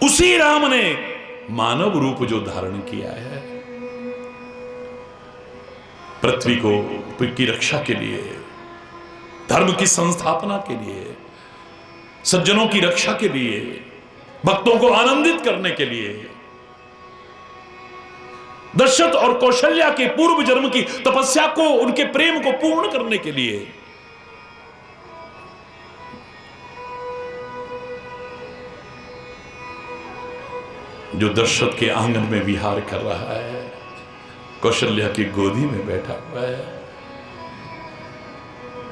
उसी राम ने मानव रूप जो धारण किया है, पृथ्वी को की रक्षा के लिए, धर्म की संस्थापना के लिए, सज्जनों की रक्षा के लिए, भक्तों को आनंदित करने के लिए, दशरथ और कौशल्या के पूर्व जन्म की तपस्या को, उनके प्रेम को पूर्ण करने के लिए जो दशरथ के आंगन में विहार कर रहा है, कौशल्या की गोदी में बैठा हुआ है,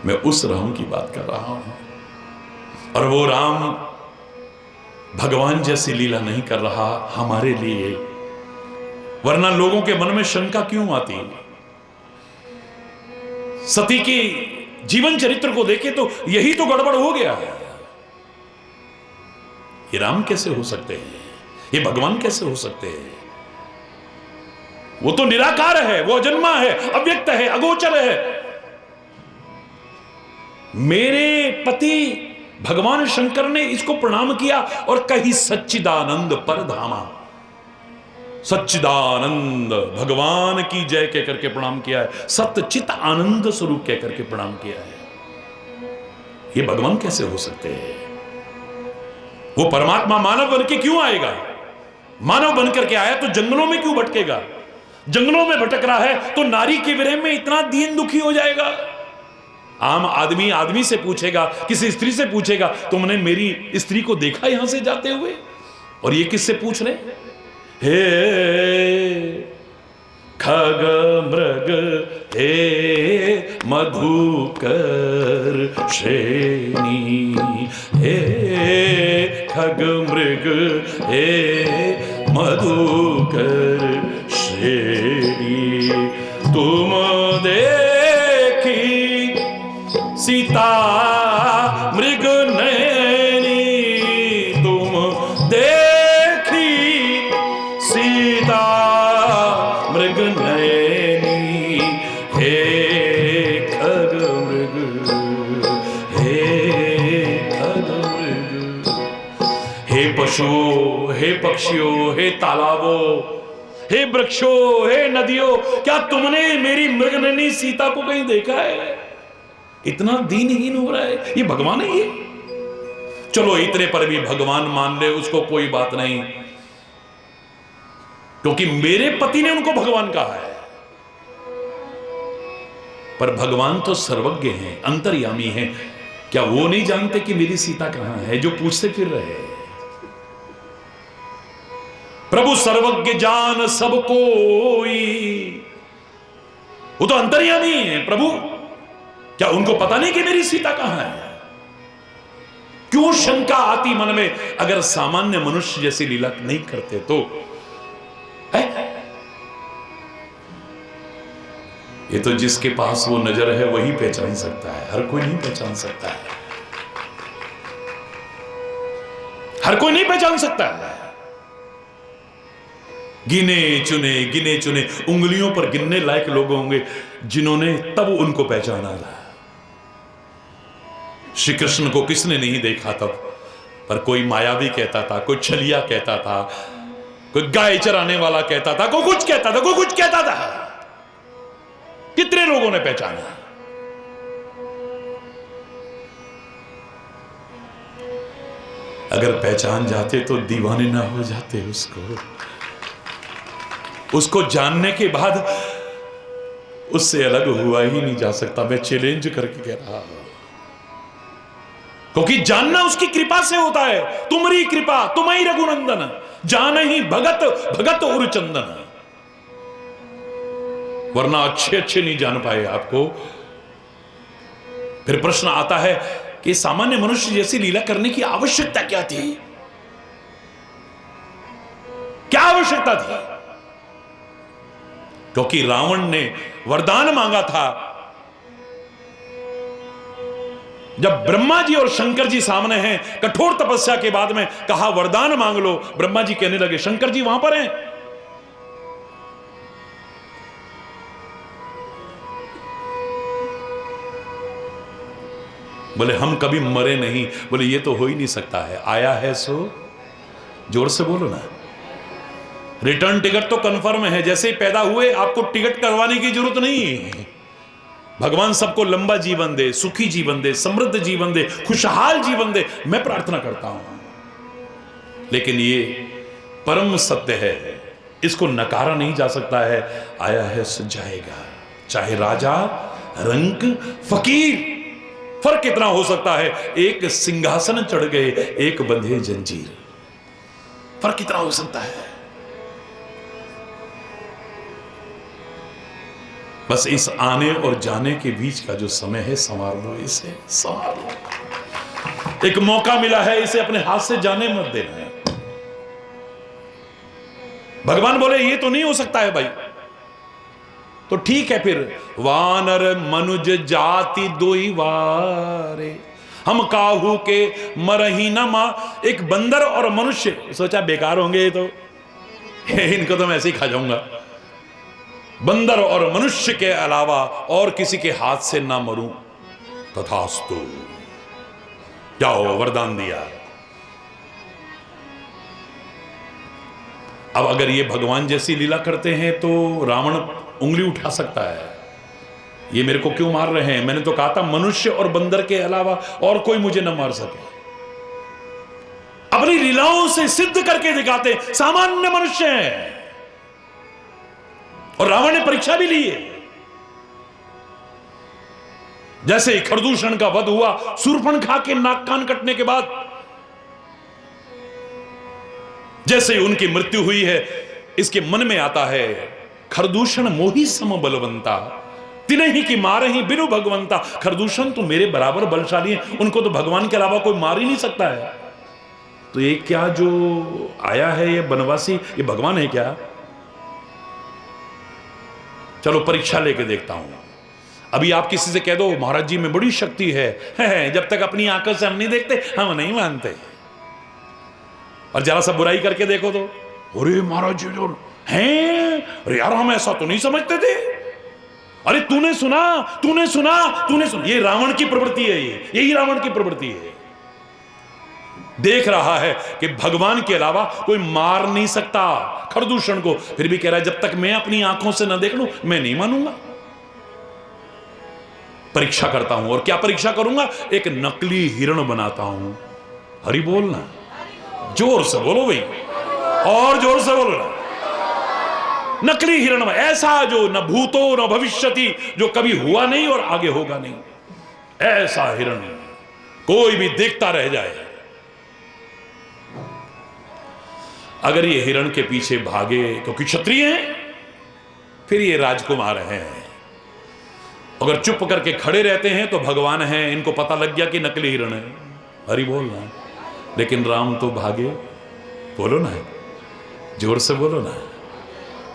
मैं उस राम की बात कर रहा हूं। और वो राम भगवान जैसी लीला नहीं कर रहा हमारे लिए, वरना लोगों के मन में शंका क्यों आती? सती के जीवन चरित्र को देखे तो यही तो गड़बड़ हो गया है। ये राम कैसे हो सकते हैं? ये भगवान कैसे हो सकते हैं? वो तो निराकार है, वो अजन्मा है, अव्यक्त है, अगोचर है। मेरे पति भगवान शंकर ने इसको प्रणाम किया और कही सच्चिदानंद परधामा, सच्चिदानंद भगवान की जय कह करके प्रणाम किया है, सत्यचित आनंद स्वरूप कह करके प्रणाम किया है। ये भगवान कैसे हो सकते हैं? वो परमात्मा मानव बन के क्यों आएगा? मानव बनकर के आया तो जंगलों में क्यों भटकेगा? जंगलों में भटक रहा है तो नारी के विरह में इतना दीन दुखी हो जाएगा? आम आदमी आदमी से पूछेगा, किसी स्त्री से पूछेगा, तुमने मेरी स्त्री को देखा यहां से जाते हुए? और ये किससे पूछ रहे? हे खग मृग हे मधुकर श्रेणी, हे खग मृग हे मधुकर श्रेणी, तुम देखी सीता मृग नैनी, तुम देखी सीता मृग नैनी, हे खग मृग हे खग मृग। हे पशुओं, हे पक्षियों, हे तालाबों, हे वृक्षों, हे नदियों, क्या तुमने मेरी मृगनयनी सीता को कहीं देखा है? इतना दीनहीन हो रहा है, ये भगवान है ये? चलो इतने पर भी भगवान मान ले, उसको कोई बात नहीं, क्योंकि मेरे पति ने उनको भगवान कहा है। पर भगवान तो सर्वज्ञ हैं, अंतर्यामी हैं। क्या वो नहीं जानते कि मेरी सीता कहां है, जो पूछते फिर रहे? प्रभु सर्वज्ञ जान सब कोई, वो तो अंतर्यामी है प्रभु। क्या उनको पता नहीं कि मेरी सीता कहां है? क्यों शंका आती मन में? अगर सामान्य मनुष्य जैसी लीला नहीं करते तो है? ये तो जिसके पास वो नजर है वही पहचान सकता है, हर कोई नहीं पहचान सकता है, हर कोई नहीं पहचान सकता है। गिने चुने उंगलियों पर गिनने लायक लोग होंगे जिन्होंने तब उनको पहचाना था। श्री कृष्ण को किसने नहीं देखा तब? पर कोई मायावी कहता था, कोई छलिया कहता था, कोई गाय चराने वाला कहता था, कोई कुछ कहता था, कोई कुछ कहता था। कितने लोगों ने पहचाना? अगर पहचान जाते तो दीवाने ना हो जाते उसको जानने के बाद उससे अलग हुआ ही नहीं जा सकता। मैं चैलेंज करके कह रहा हूं, क्योंकि जानना उसकी कृपा से होता है। तुम्हारी कृपा तुम्हारी रघुनंदन, जान ही भगत भगत और चंदन। वरना अच्छे नहीं जान पाए आपको। फिर प्रश्न आता है कि सामान्य मनुष्य जैसी लीला करने की आवश्यकता क्या थी? क्या आवश्यकता थी? क्योंकि रावण ने वरदान मांगा था। जब ब्रह्मा जी और शंकर जी सामने हैं, कठोर तपस्या के बाद में कहा वरदान मांग लो, ब्रह्मा जी कहने लगे, शंकर जी वहां पर हैं। बोले हम कभी मरे नहीं। बोले ये तो हो ही नहीं सकता है, आया है सो जोर से बोलो ना। रिटर्न टिकट तो कंफर्म है, जैसे ही पैदा हुए आपको टिकट करवाने की जरूरत नहीं है। भगवान सबको लंबा जीवन दे, सुखी जीवन दे, समृद्ध जीवन दे, खुशहाल जीवन दे, मैं प्रार्थना करता हूं। लेकिन ये परम सत्य है, इसको नकारा नहीं जा सकता है। आया है सो जाएगा, चाहे राजा रंक फकीर। फर्क कितना हो सकता है, एक सिंहासन चढ़ गए, एक बंधे जंजीर। फर्क कितना हो सकता है। बस इस आने और जाने के बीच का जो समय है, संवार लो इसे, संवार लो। एक मौका मिला है, इसे अपने हाथ से जाने मत देना है। भगवान बोले ये तो नहीं हो सकता है भाई, तो ठीक है फिर। वानर मनुज जाति दोई वारे, हम काहू के मरही न मा। एक बंदर और मनुष्य, सोचा बेकार होंगे ये तो, इनको तो मैं ऐसे ही खा जाऊंगा। बंदर और मनुष्य के अलावा और किसी के हाथ से ना मरूं, तथास्तु। जाओ, वरदान दिया। अब अगर ये भगवान जैसी लीला करते हैं तो रावण उंगली उठा सकता है, ये मेरे को क्यों मार रहे हैं? मैंने तो कहा था मनुष्य और बंदर के अलावा और कोई मुझे न मार सके। अपनी लीलाओं से सिद्ध करके दिखाते सामान्य मनुष्य हैं। और रावण ने परीक्षा भी ली है। जैसे खरदूषण का वध हुआ, शूर्पणखा के नाक कान कटने के बाद, जैसे उनकी मृत्यु हुई है, इसके मन में आता है खरदूषण मोही सम बलवंता, तिन्हीं की मारे ही बिनु भगवंता। खरदूषण तो मेरे बराबर बलशाली है, उनको तो भगवान के अलावा कोई मार ही नहीं सकता है। तो ये क्या जो आया है ये बनवासी, ये भगवान है क्या? चलो परीक्षा लेके देखता हूं। अभी आप किसी से कह दो महाराज जी में बड़ी शक्ति है, जब तक अपनी आंखों से हम नहीं देखते हम नहीं मानते। और जरा सा बुराई करके देखो तो, अरे महाराज जी जो हैं, अरे यार हम ऐसा तो नहीं समझते थे, अरे तूने सुना तूने सुना तूने सुना। ये रावण की प्रवृत्ति है, यही रावण की प्रवृत्ति है। देख रहा है कि भगवान के अलावा कोई मार नहीं सकता खरदूषण को, फिर भी कह रहा है जब तक मैं अपनी आंखों से ना देख लूं मैं नहीं मानूंगा। परीक्षा करता हूं। और क्या परीक्षा करूंगा? एक नकली हिरण बनाता हूं। हरि बोलना, जोर से बोलो भाई, और जोर से बोलो ना। नकली हिरण ऐसा जो न भूतो न भविष्यति, जो कभी हुआ नहीं और आगे होगा नहीं, ऐसा हिरण कोई भी देखता रह जाए। अगर ये हिरण के पीछे भागे क्योंकि क्षत्रिय हैं, फिर ये राजकुमार हैं। अगर चुप करके खड़े रहते हैं तो भगवान हैं, इनको पता लग गया कि नकली हिरण है। हरि बोलना। लेकिन राम तो भागे, बोलो ना, जोर से बोलो ना।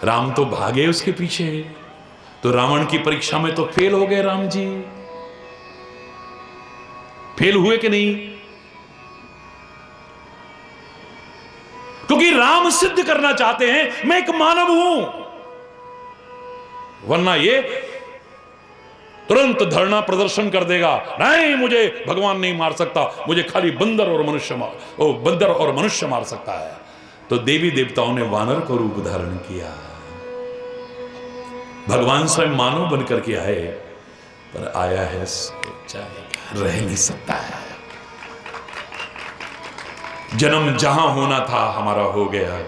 राम तो भागे उसके पीछे, तो रावण की परीक्षा में तो फेल हो गए राम जी। फेल हुए कि नहीं? क्योंकि राम सिद्ध करना चाहते हैं मैं एक मानव हूं, वरना ये तुरंत धरना प्रदर्शन कर देगा, नहीं मुझे भगवान नहीं मार सकता, मुझे खाली बंदर और मनुष्य मार सकता है। तो देवी देवताओं ने वानर को रूप धारण किया। भगवान स्वयं मानव बनकर के आए, पर आया है रह नहीं सकता है। जन्म जहां होना था हमारा हो गया,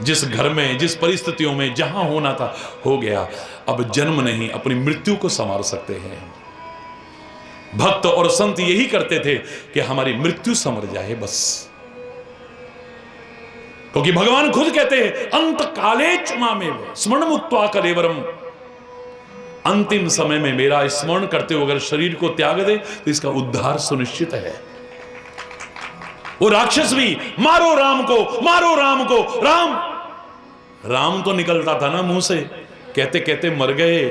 जिस घर में जिस परिस्थितियों में जहां होना था हो गया। अब जन्म नहीं, अपनी मृत्यु को संवार सकते हैं। भक्त और संत यही करते थे कि हमारी मृत्यु संवर जाए बस। क्योंकि भगवान खुद कहते हैं अंत काले मामेव स्मरण मुक्त्वा कलेवरम, अंतिम समय में मेरा स्मरण करते हुए अगर शरीर को त्याग दे तो इसका उद्धार सुनिश्चित है। वो राक्षस भी मारो राम को, मारो राम को। राम तो निकलता था ना मुंह से, कहते कहते मर गए।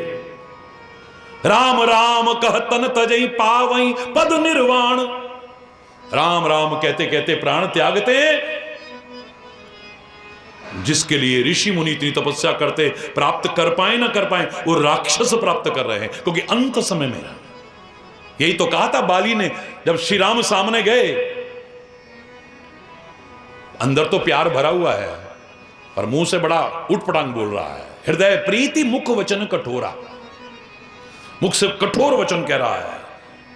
राम राम कह तन तजई पावई पद निर्वाण। राम राम कहते कहते प्राण त्यागते। जिसके लिए ऋषि मुनि इतनी तपस्या करते, प्राप्त कर पाए ना कर पाए, वो राक्षस प्राप्त कर रहे हैं। क्योंकि अंत समय में यही तो कहा था बाली ने, जब श्री राम सामने गए, अंदर तो प्यार भरा हुआ है और मुंह से बड़ा उटपटांग बोल रहा है। हृदय प्रीति मुख वचन कठोरा। मुख से कठोर वचन कह रहा है,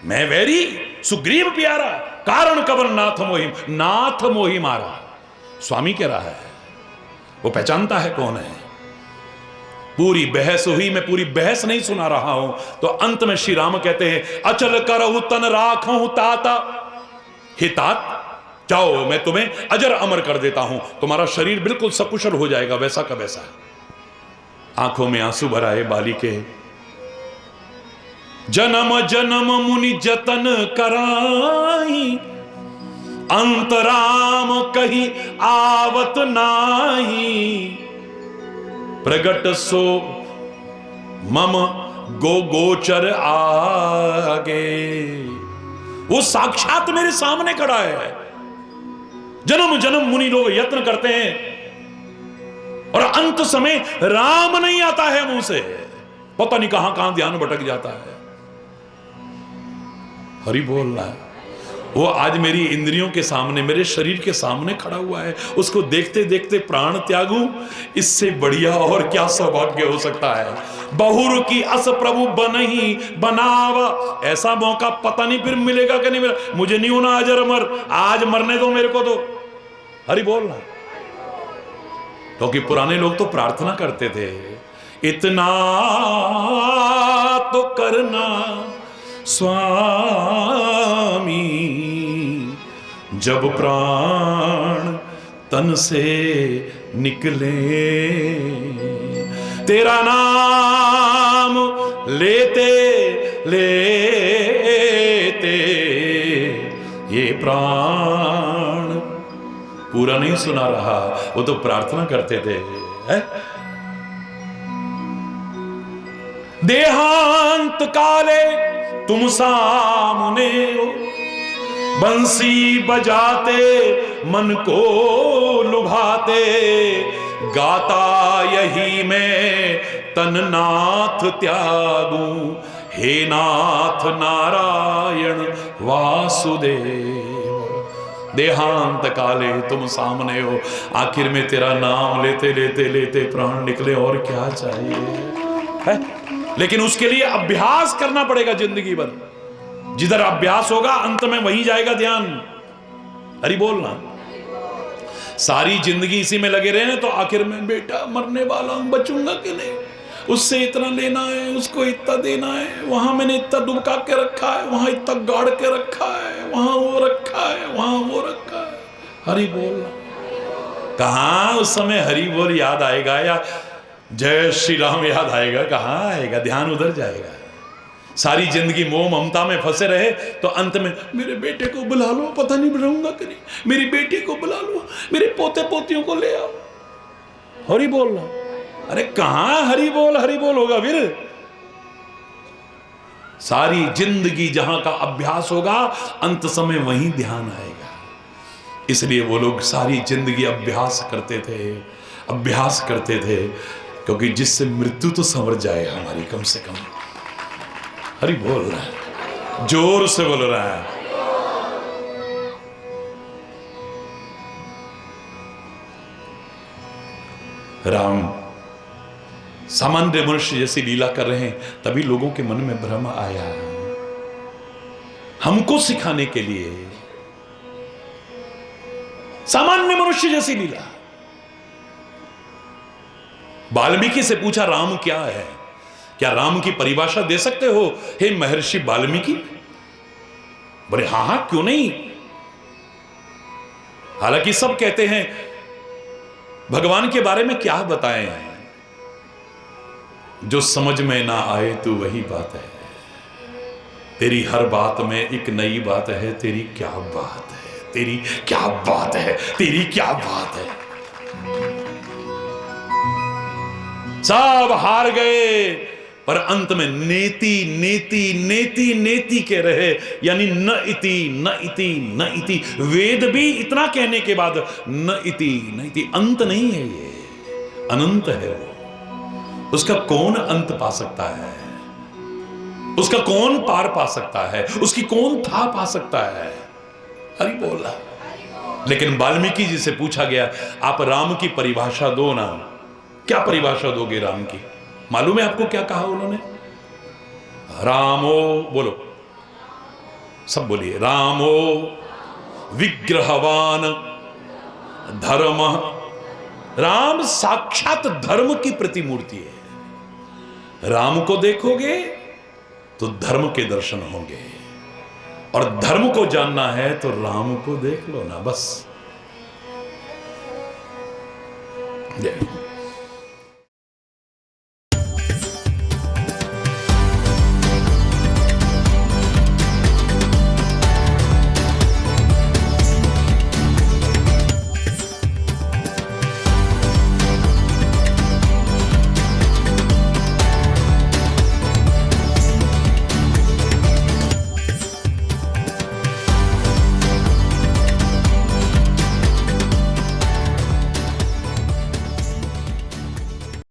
मैं वैरी सुग्रीव प्यारा, कारण कबर नाथ मोही मारा। स्वामी कह रहा है, वो पहचानता है कौन है। पूरी बहस हुई, मैं पूरी बहस नहीं सुना रहा हूं। तो अंत में श्री राम कहते हैं, अचल करहु तन राखहु ताता। हे तात, जाओ मैं तुम्हें अजर अमर कर देता हूं, तुम्हारा शरीर बिल्कुल सकुशल हो जाएगा, वैसा का वैसा। आंखों में आंसू भराए बाली के, जन्म जन्म मुनि जतन कराई, अंतराम कही आवत नाही, प्रगट सो मम गो गोचर आगे। वो साक्षात मेरे सामने खड़ा है। जन्म जन्म मुनि लोग यत्न करते हैं और अंत समय राम नहीं आता है मुंह से, पता नहीं कहां कहां ध्यान भटक जाता है। हरि बोलना है। वो आज मेरी इंद्रियों के सामने, मेरे शरीर के सामने खड़ा हुआ है, उसको देखते देखते प्राण त्यागूं, इससे बढ़िया और क्या सौभाग्य हो सकता है। बहुर की अस प्रभु बनही बनावा, ऐसा मौका पता नहीं फिर मिलेगा कि नहीं मिलेगा। मुझे नहीं होना अजर अमर, आज मरने दो मेरे को तो। हरि बोलना। क्योंकि पुराने लोग तो प्रार्थना करते थे, इतना तो करना स्वामी, जब प्राण तन से निकले, तेरा नाम लेते लेते ये प्राण। पूरा नहीं सुना रहा, वो तो प्रार्थना करते थे। देहांत काले तुम सामने हो, बंसी बजाते मन को लुभाते, गाता यही मैं तन नाथ त्यागूं, हे नाथ नारायण वासुदेव। देहांत काले तुम सामने हो, आखिर में तेरा नाम लेते लेते लेते प्राण निकले, और क्या चाहिए है? लेकिन उसके लिए अभ्यास करना पड़ेगा जिंदगी भर। जिधर अभ्यास होगा अंत में वहीं जाएगा ध्यान। हरि बोलना। सारी जिंदगी इसी में लगे रहे तो आखिर में बेटा मरने वाला हूं, बचूंगा कि नहीं, उससे इतना लेना है, उसको इतना देना है, वहां मैंने इतना दुबका के रखा है, वहां इतना गाड़ के रखा है, वहां वो रखा है, वहां वो रखा है। हरि बोलना। कहां उस समय हरि बोल याद आएगा या जय श्री राम याद आएगा? कहां आएगा? ध्यान उधर जाएगा। सारी जिंदगी मोह ममता में फंसे रहे तो अंत में मेरे बेटे को बुला लो, पता नहीं रहूंगा कि नहीं, मेरी बेटी को बुला लो, मेरे पोते पोतियों को ले आओ। हरि बोलना। अरे कहां हरि बोल होगा फिर? सारी जिंदगी जहां का अभ्यास होगा अंत समय वहीं ध्यान आएगा। इसलिए वो लोग सारी जिंदगी अभ्यास करते थे, क्योंकि जिससे मृत्यु तो संवर जाए हमारी कम से कम। हरि बोल रहा है, जोर से बोल रहा है। राम सामान्य मनुष्य जैसी लीला कर रहे हैं, तभी लोगों के मन में भ्रम आया। हमको सिखाने के लिए सामान्य मनुष्य जैसी लीला। वाल्मीकि से पूछा राम क्या है? क्या राम की परिभाषा दे सकते हो हे महर्षि वाल्मीकि? बोले हां हां क्यों नहीं। हालांकि सब कहते हैं भगवान के बारे में क्या बताएं, जो समझ में ना आए तू वही बात है। तेरी हर बात में एक नई बात है, तेरी क्या बात है, तेरी क्या बात है, तेरी क्या बात है। सब हार गए, पर अंत में नेति नेति नेति नेति के रहे, यानी न इति न इति न इति। वेद भी इतना कहने के बाद न इति न इति, अंत नहीं है, ये अनंत है। वो उसका कौन अंत पा सकता है? उसका कौन पार पा सकता है? उसकी कौन था पा सकता है? हरि बोला। लेकिन वाल्मीकि जी से पूछा गया आप राम की परिभाषा दो ना। क्या परिभाषा दोगे राम की? मालूम है आपको क्या कहा उन्होंने? रामो, बोलो सब बोलिए, रामो विग्रहवान धर्म। राम साक्षात धर्म की प्रतिमूर्ति है। राम को देखोगे तो धर्म के दर्शन होंगे, और धर्म को जानना है तो राम को देख लो ना, बस। जय।